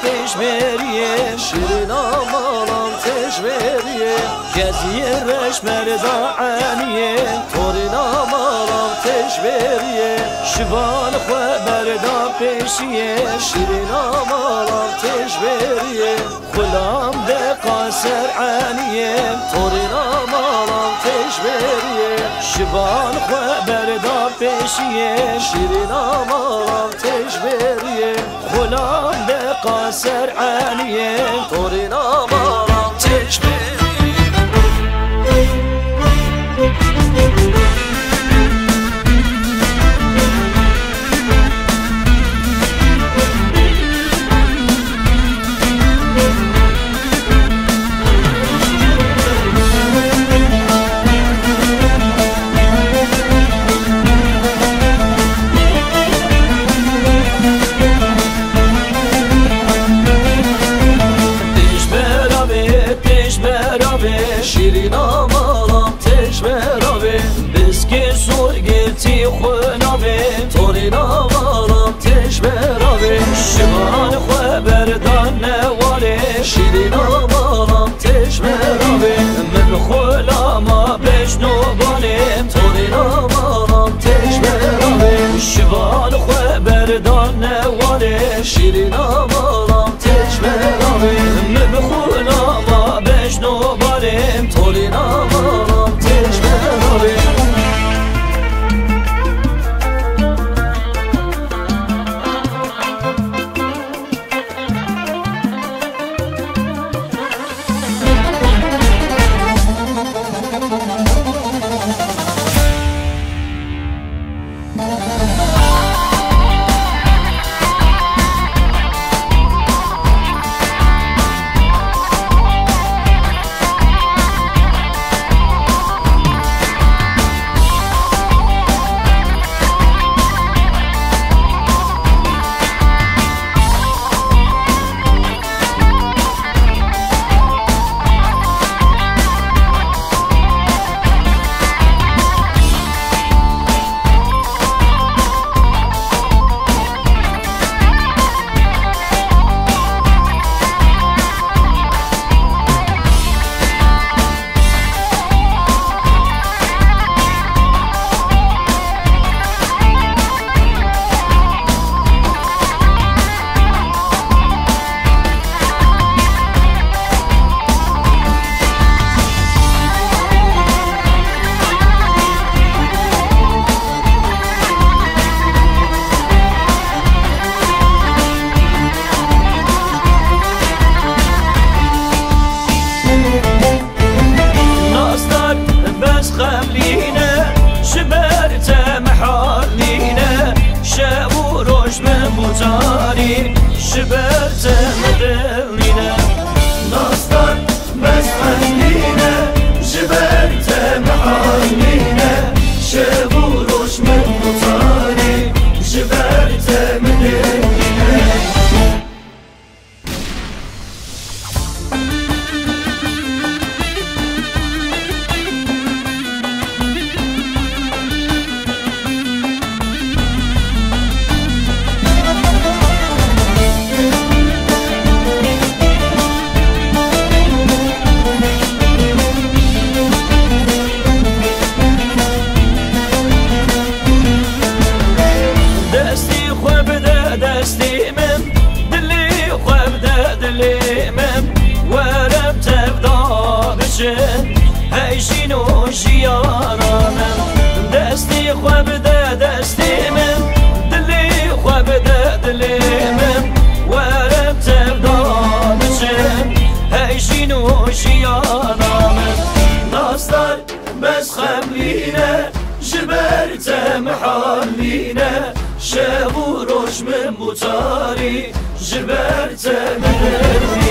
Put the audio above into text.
تشبریه شیرین آمالم تشبریه گزیه رش مردا عنیه تورین آمالم تشبریه شبان خواه مردا پیشیه شیرین آمالم تشبریه غلام به قاسر عنیه تورین آمالم تشبریه شبان خواه مردا پیشیه شیرین آمالم تشبریه غلام به قاسر عنیه تورین آمالم تشبریه شیرین آمالم تشبراوه بسکی سرگتی خوناوه تورین آمالم تشبراوه شمان خواه بردان نواله شیرین آمالم تشبراوه من خولاما بشنو بالم تورین آمالم تشبراوه شمان خواه بردان نواله شیرین آمالم تشبراوه من خولاما بشنو بالم تورین آمالم تشبراوه شبرت مدلينا نصدر بس خلينا شبرت محالينا شبوروش من مطاري شبرت مدلينا هيشين وجيانا من دستي خوابدا دستي من دلي خوابدا دلي من ورم تبدا بشن هيشين وجيانا من نصدر بس خملينا جبرت محلينا شابو روش من بوتاري جبرت من